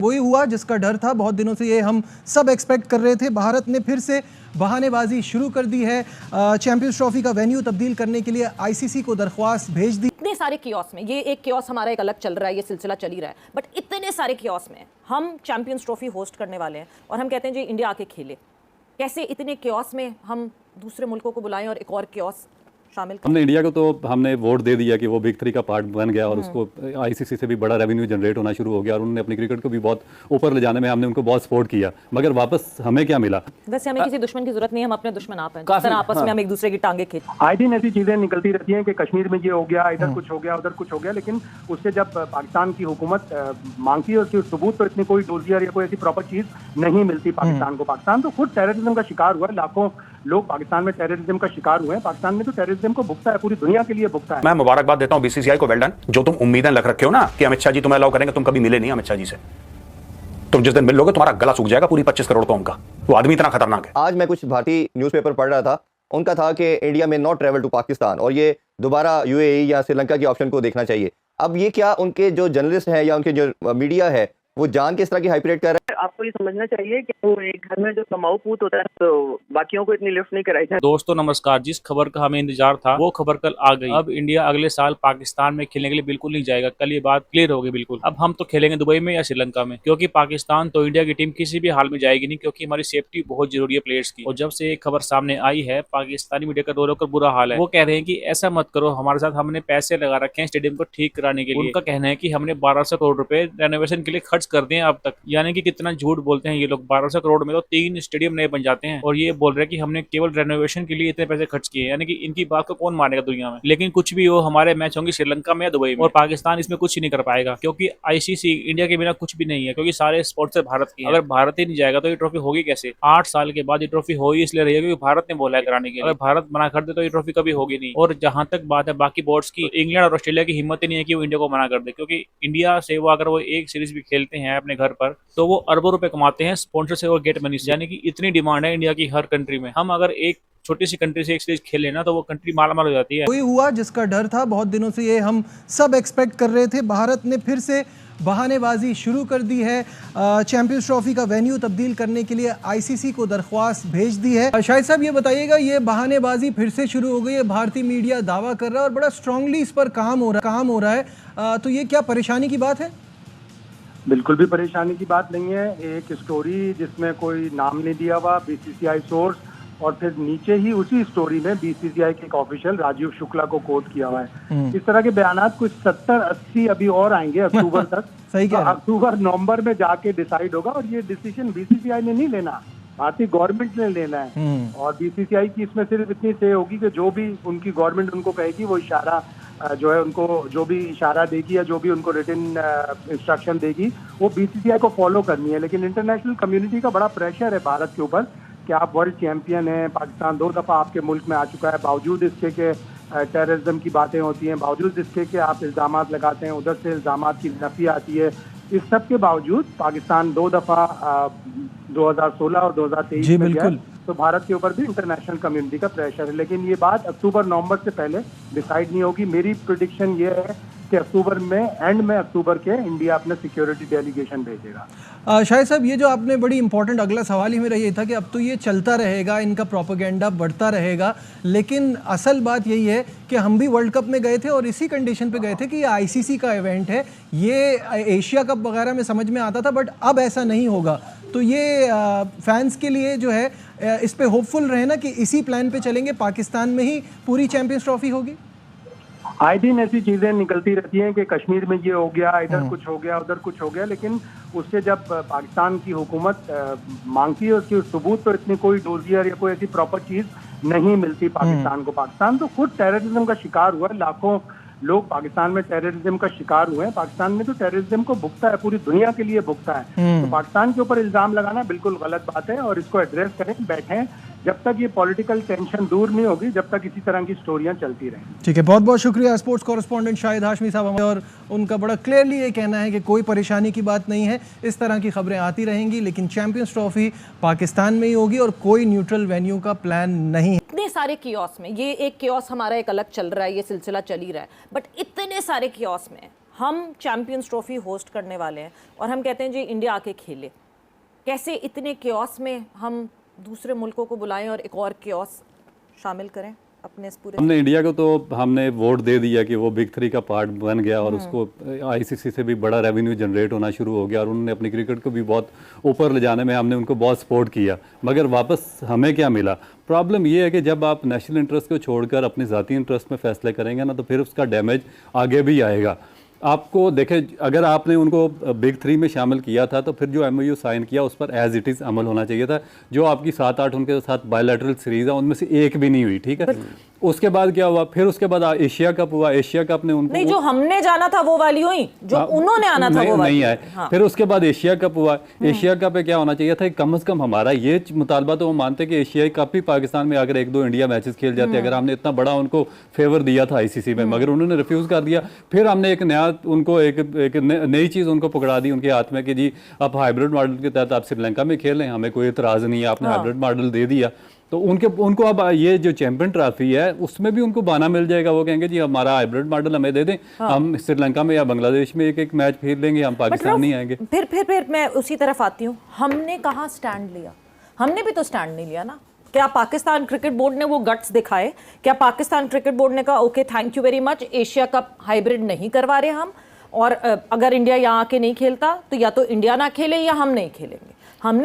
वही हुआ जिसका डर था, बहुत दिनों से ये हम सब एक्सपेक्ट कर रहे थे। भारत ने फिर से बहानेबाजी शुरू कर दी है। चैंपियंस ट्रॉफी का वेन्यू तब्दील करने के लिए आईसीसी को दरख्वास्त भेज दी। इतने सारे कियोस में, ये एक कियोस हमारा एक अलग चल रहा है, ये सिलसिला चल ही रहा है, बट इतने सारे कियोस में हम चैंपियंस ट्रॉफी होस्ट करने वाले हैं और हम कहते हैं जी इंडिया आके खेले। कैसे इतने कियोस में हम दूसरे मुल्कों को बुलाएं और एक और कियोस शामिल करें? हमने इंडिया को तो हमने वोट दे दिया कि वो बिग 3 का पार्ट बन गया और उसको आईसीसी से भी बड़ा रेवेन्यू जनरेट होना शुरू हो गया और उन्होंने अपनी क्रिकेट को भी बहुत ऊपर ले जाने में हमने उनको बहुत सपोर्ट किया। मगर वापस हमें क्या मिला? वैसे हमें किसी दुश्मन की जरूरत नहीं है, हम अपने दुश्मन आप हैं, आपस में हम एक दूसरे की टांगे खींच। आए दिन ऐसी चीजें निकलती रहती हैं कि कश्मीर में ये हो गया, इधर कुछ हो गया, उधर कुछ हो गया, लेकिन उससे जब पाकिस्तान की हुकूमत मांगती है उसके सबूत पर इतनी कोई डोजियर या कोई ऐसी प्रॉपर चीज नहीं मिलती पाकिस्तान को। पाकिस्तान तो खुद टेररिज्म का शिकार हुआ है, लाखों लोग पाकिस्तान में टेररिज्म का शिकार हुए हैं। पाकिस्तान में तो टेररिज्म को भुगता है, पूरी दुनिया के लिए भुगता है। मैं मुबारकबाद देता हूं बीसीसीआई को, वेल डन। जो तुम उम्मीदें रख रखे हो ना कि अमित शाह जी तुम्हें अलाउ करेंगे, तुम कभी मिले नहीं अमित शाह जी से। तुम जिस दिन मिल लोगे तुम्हारा गला सूख जाएगा पूरी 25 करोड़ कौम का। वो आदमी इतना खतरनाक है। आज मैं कुछ भारतीय न्यूज़पेपर पढ़ रहा था, उनका था कि इंडिया में नॉट ट्रैवल टू पाकिस्तान और ये दोबारा यूएई या श्रीलंका के ऑप्शन को देखना चाहिए। अब ये क्या उनके जो जर्नलिस्ट हैं या उनके जो मीडिया है वो जान के इस तरह की हाइपरेट कर रहे हैं? आपको ये समझना चाहिए कि वो एक घर में जो कमाऊ पूत होता है तो बाकियों को इतनी लिफ्ट नहीं कराई जाती। दोस्तों नमस्कार, जिस खबर का हमें इंतजार था वो खबर कल आ गई। अब इंडिया अगले साल पाकिस्तान में खेलने के लिए बिल्कुल नहीं जाएगा। कल ये बात क्लियर हो गई बिल्कुल। अब हम तो खेलेंगे दुबई में या श्रीलंका में, क्योंकि पाकिस्तान तो इंडिया की टीम किसी भी हाल में जाएगी नहीं, क्योंकि हमारी सेफ्टी बहुत जरूरी है प्लेयर्स की। और जब से एक खबर सामने आई है, पाकिस्तानी मीडिया का रो कर बुरा हाल है। वो कह रहे हैं कि ऐसा मत करो हमारे साथ, हमने पैसे लगा रखे हैं स्टेडियम को ठीक कराने के लिए। उनका कहना है कि हमने 1200 करोड़ रुपए रेनोवेशन के लिए खर्च कर दिए अब तक। यानी कि कितना झूठ बोलते हैं ये लोग। 1200 करोड़ में तो 3 स्टेडियम नए बन जाते हैं और ये बोल रहे हैं कि हमने केवल रेनोवेशन के लिए इतने पैसे खर्च किए। यानी कि इनकी बात को कौन मानेगा दुनिया में। लेकिन कुछ भी हो, हमारे मैच होंगे श्रीलंका में या दुबई में और पाकिस्तान इसमें कुछ ही नहीं कर पाएगा, क्योंकि आईसीसी इंडिया के बिना कुछ भी नहीं है, क्योंकि सारे स्पोर्ट्स भारत की। अगर भारत ही नहीं जाएगा तो ये ट्रॉफी होगी कैसे? 8 साल के बाद ये ट्रॉफी हो ही इसलिए रही है क्योंकि भारत ने बोला है कराने के लिए। अगर भारत मना कर दे तो ये ट्रॉफी कभी होगी नहीं। और जहां तक बात है बाकी बोर्ड्स की, इंग्लैंड और ऑस्ट्रेलिया की हिम्मत ही नहीं है कि वो इंडिया को मना कर दे, क्योंकि इंडिया से वो अगर वो एक सीरीज भी खेलते हैं अपने घर पर तो वो अरबों रुपए कमाते हैं स्पॉन्सर से और गेट मनी से। यानी कि इतनी डिमांड है इंडिया की हर कंट्री में। हम अगर एक छोटी सी कंट्री से एक सीरीज खेल लेना तो वो कंट्री मालामाल हो जाती है। वही हुआ जिसका डर था, बहुत दिनों से ये हम सब एक्सपेक्ट कर रहे थे। भारत ने फिर से बहानेबाजी शुरू कर दी है। चैंपियंस ट्रॉफी का वेन्यू तब्दील करने के लिए आईसीसी को दरख्वास्त भेज दी है। शाहिद साहब ये बताइएगा, ये बहानेबाजी फिर से शुरू हो गई है, भारतीय मीडिया दावा कर रहा है और बड़ा स्ट्रांगली इस पर काम हो रहा है। तो ये क्या परेशानी की बात है? बिल्कुल भी परेशानी की बात नहीं है। एक स्टोरी जिसमें कोई नाम नहीं दिया हुआ, बीसीसीआई सोर्स, और फिर नीचे ही उसी स्टोरी में बीसीसीआई के एक ऑफिशियल राजीव शुक्ला को कोट किया हुआ है। इस तरह के बयानात कुछ 70-80 अभी और आएंगे अक्टूबर तक। सही तो अक्टूबर नवंबर में जाके डिसाइड होगा और ये डिसीजन बीसीसीआई ने नहीं लेना, भारतीय गवर्नमेंट ने लेना है। और बीसीसीआई की इसमें सिर्फ इतनी से होगी कि जो भी उनकी गवर्नमेंट उनको कहेगी वो इशारा जो है, उनको जो भी इशारा देगी या जो भी उनको रिटन इंस्ट्रक्शन देगी वो बीसीसीआई को फॉलो करनी है। लेकिन इंटरनेशनल कम्युनिटी का बड़ा प्रेशर है भारत के ऊपर कि आप वर्ल्ड चैंपियन हैं, पाकिस्तान 2 दफ़ा आपके मुल्क में आ चुका है, बावजूद इसके के टेररिज्म की बातें होती हैं, बावजूद इसके कि आप इल्ज़ाम लगाते हैं, उधर से इल्ज़ाम की नफ़ी आती है। इस सब के बावजूद पाकिस्तान 2 दफ़ा 2016 और 2023 में गया, तो भारत के ऊपर भी इंटरनेशनल कम्युनिटी का प्रेशर है। लेकिन ये बात अक्टूबर नवंबर से पहले डिसाइड नहीं होगी। मेरी प्रेडिक्शन ये है कि अक्टूबर में, एंड में अक्टूबर के, इंडिया अपने सिक्योरिटी डेलीगेशन भेजेगा। शाहिद साहब, ये जो आपने बड़ी इंपॉर्टेंट अगला सवाल ही मेरा ये था कि अब तो ये चलता रहेगा, इनका प्रोपेगेंडा बढ़ता रहेगा, लेकिन असल बात यही है कि हम भी वर्ल्ड कप में गए थे और इसी कंडीशन पे गए थे कि ये आईसीसी का इवेंट है, ये एशिया कप वगैरह में समझ में आता था, बट अब ऐसा नहीं होगा। तो ये फैंस के लिए जो है इस पे होपफुल रहे ना कि इसी प्लान पे चलेंगे, पाकिस्तान में ही पूरी चैंपियंस ट्रॉफी होगी। आए दिन ऐसी चीजें निकलती रहती हैं कि कश्मीर में ये हो गया, इधर कुछ हो गया, उधर कुछ हो गया, लेकिन उससे जब पाकिस्तान की हुकूमत मांगती है उसके सबूत पर इतनी कोई डोजियर या कोई ऐसी प्रॉपर चीज नहीं मिलती पाकिस्तान को। पाकिस्तान तो खुद टेररिज्म का शिकार हुआ है, लाखों लोग पाकिस्तान में टेररिज्म का शिकार हुए हैं। पाकिस्तान में तो टेररिज्म को भुगता है, पूरी दुनिया के लिए भुगता है। तो पाकिस्तान के ऊपर इल्जाम लगाना बिल्कुल गलत बात है और इसको एड्रेस करें, बैठें। जब तक ये पॉलिटिकल टेंशन दूर नहीं होगी, जब तक इसी तरह की स्टोरियां चलती रहेंगी। ठीक है, बहुत बहुत शुक्रिया स्पोर्ट्स कॉरेस्पॉन्डेंट शाहिद हाशमी साहब। और उनका बड़ा क्लियरली ये कहना है कि कोई परेशानी की बात नहीं है, इस तरह की खबरें आती रहेंगी, लेकिन चैंपियंस ट्रॉफी पाकिस्तान में ही होगी और कोई न्यूट्रल वेन्यू का प्लान नहीं है। इतने सारे कियोस में, ये एक कियोस हमारा एक अलग चल रहा है, ये सिलसिला चल ही रहा है, बट इतने सारे कियोस में हम चैंपियंस ट्रॉफी होस्ट करने वाले हैं और हम कहते हैं जी इंडिया आके खेले। कैसे इतने क्योस में हम दूसरे मुल्कों को बुलाएं और एक और क्योस शामिल करें अपने इस पूरे। हमने इंडिया को तो हमने वोट दे दिया कि वो बिग 3 का पार्ट बन गया और उसको आईसीसी से भी बड़ा रेवेन्यू जनरेट होना शुरू हो गया और उन्होंने अपनी क्रिकेट को भी बहुत ऊपर ले जाने में हमने उनको बहुत सपोर्ट किया। मगर वापस हमें क्या मिला? प्रॉब्लम ये है कि जब आप नेशनल इंटरेस्ट को छोड़कर अपने ज़ाती इंटरेस्ट में फैसले करेंगे ना, तो फिर उसका डैमेज आगे भी आएगा। आपको देखें, अगर आपने उनको बिग 3 में शामिल किया था तो फिर जो एमओयू साइन किया उस पर एज इट इज़ अमल होना चाहिए था। जो आपकी 7-8 उनके साथ बायलैटरल सीरीज़ है उनमें से एक भी नहीं हुई, ठीक है। उसके बाद क्या हुआ? फिर उसके बाद एशिया कप हुआ। एशिया कप ने उनको नहीं, जो हमने जाना था वो वाली हुई, जो उन्होंने आना था वो वाली नहीं आए। हाँ। फिर उसके बाद एशिया कप हुआ। एशिया कप में क्या होना चाहिए था? कम से कम हमारा ये मुतालबा तो वो मानते कि एशियाई कप ही पाकिस्तान में अगर 1-2 इंडिया मैचेस खेल जाते, अगर हमने इतना बड़ा उनको फेवर दिया था आईसीसी में, मगर उन्होंने रिफ्यूज कर दिया। फिर हमने एक नया उनको एक नई चीज़ उनको पकड़ा दी उनके हाथ में कि जी आप हाइब्रिड मॉडल के तहत आप श्रीलंका में खेल लें, हमें कोई इतराज़ नहीं है, आपने हाइब्रिड मॉडल दे दिया। तो उनको अब ये जो चैंपियन ट्रॉफी है उसमें भी उनको बहाना मिल जाएगा। वो कहेंगे जी हमारा हाइब्रिड मॉडल हमें दे दें, हम श्रीलंका में या बांग्लादेश में एक मैच खेल लेंगे, हम पाकिस्तान नहीं आएंगे। फिर मैं उसी तरफ आती हूँ। हमने कहाँ स्टैंड लिया? हमने भी तो स्टैंड नहीं लिया ना। क्या पाकिस्तान क्रिकेट बोर्ड ने वो गट्स दिखाए? क्या पाकिस्तान क्रिकेट बोर्ड ने कहा okay thank you very much, Asia cup hybrid नहीं करवा रहे हम, और अगर इंडिया यहाँ आके नहीं खेलता तो या तो इंडिया ना खेले या हम नहीं खेलेंगे? हम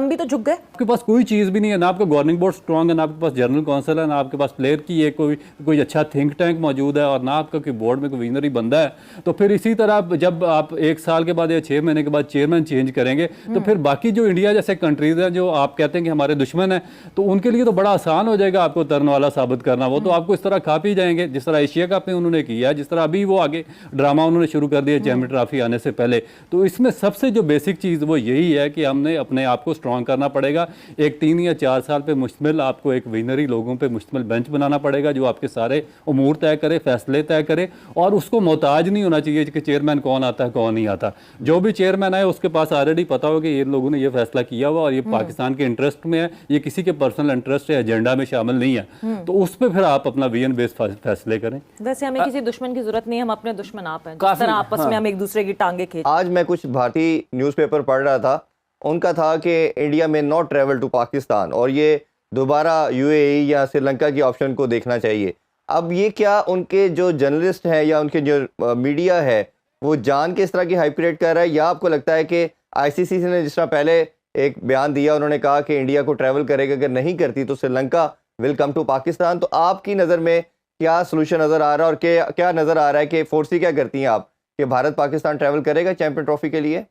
भी तो झुक गए। आपके पास कोई चीज़ भी नहीं है, ना आपका गवर्निंग बोर्ड स्ट्रांग है, ना आपके पास जनरल काउंसिल है, ना आपके पास प्लेयर की ये कोई अच्छा थिंक टैंक मौजूद है, और ना आपका कोई बोर्ड में कोई विजनरी बंदा है। तो फिर इसी तरह जब आप 1 साल के बाद या 6 महीने के बाद चेयरमैन चेंज करेंगे तो फिर बाकी जो इंडिया जैसे कंट्रीज हैं जो आप कहते हैं कि हमारे दुश्मन हैं, तो उनके लिए तो बड़ा आसान हो जाएगा आपको तरन वाला साबित करना। वो तो आपको इस तरह खा पी जाएंगे जिस तरह एशिया कप में उन्होंने किया, जिस तरह अभी वो आगे ड्रामा उन्होंने शुरू कर दिया चैंपियन ट्रॉफी आने से पहले। तो इसमें सबसे जो बेसिक चीज़ वो यही है कि हमने अपने आप को स्ट्रांग करना पड़ेगा। एक 3 या 4 साल पे मुश्तमिल आपको एक विजनरी लोगों पे मुश्तमिल बेंच बनाना पड़ेगा जो आपके सारे उमूर तय करे, फैसले तय करे, और उसको मोहताज नहीं होना चाहिए कि चेयरमैन कौन आता है कौन नहीं आता। जो भी चेयरमैन आए उसके पास ऑलरेडी पता हो कि ये लोगों ने ये फैसला किया हुआ और ये पाकिस्तान के इंटरेस्ट में है, ये किसी के पर्सनल इंटरेस्ट या एजेंडा में शामिल नहीं है। तो उस पर फिर आप अपना विजन बेस्ड फैसले करें। वैसे हमें किसी दुश्मन की जरूरत नहीं है, हम अपने दुश्मन आप हैं, जिस तरह आपस में हम एक दूसरे की टांगे खींच। आज मैं कुछ भारतीय न्यूज़पेपर पढ़ रहा था, उनका था कि इंडिया में नॉट ट्रैवल टू पाकिस्तान और ये दोबारा यूएई या श्रीलंका की ऑप्शन को देखना चाहिए। अब ये क्या उनके जो जर्नलिस्ट हैं या उनके जो मीडिया है वो जान के इस तरह की हाइप क्रिएट कर रहा है, या आपको लगता है कि आईसीसी ने जिस तरह पहले एक बयान दिया, उन्होंने कहा कि इंडिया को ट्रैवल करेगा, अगर नहीं करती तो Sri Lanka will come to Pakistan. तो आपकी नज़र में क्या सोल्यूशन नज़र आ रहा है और क्या नज़र आ रहा है कि फोर्सी क्या करती हैं आप कि भारत पाकिस्तान ट्रैवल करेगा चैंपियन ट्रॉफी के लिए?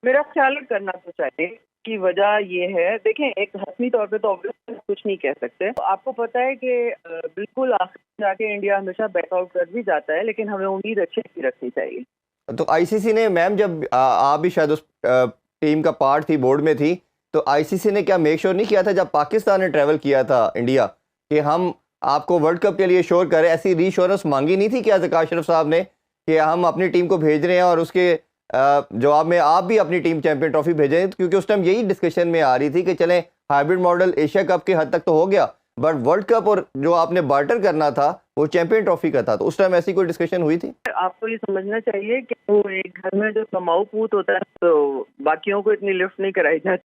मेरा ख्याल करना तो चाहिए कि वजह ये है, देखें एक हतमी तौर पे तो ऑब्वियसली कुछ नहीं कह सकते। तो आपको पता है कि बिल्कुल आखिर जाके इंडिया हमेशा बैकआउट कर भी जाता है, लेकिन हमें उम्मीद अच्छी की रखनी चाहिए। तो आईसीसी ने, मैम जब आप भी शायद उस टीम का पार्ट थी, बोर्ड में थी, तो आईसीसी ने क्या मेक श्योर नहीं किया था जब पाकिस्तान ने ट्रैवल किया था इंडिया कि हम आपको वर्ल्ड कप के लिए श्योर करें? ऐसी रीश्योरेंस मांगी नहीं थी क्या ज़का अशरफ साहब ने कि हम अपनी टीम को भेज रहे हैं और उसके जवाब में आप भी अपनी टीम चैंपियन ट्रॉफी भेजें? क्योंकि उस टाइम यही डिस्कशन में आ रही थी कि चलें हाइब्रिड मॉडल एशिया कप के हद तक तो हो गया, बट वर्ल्ड कप और जो आपने बार्टर करना था वो चैंपियन ट्रॉफी का था। तो उस टाइम ऐसी कोई डिस्कशन हुई थी? आपको ये समझना चाहिए कि वो एक घर में जो कमाऊ पूत होता है तो बाकियों को इतनी लिफ्ट नहीं कराई जाती।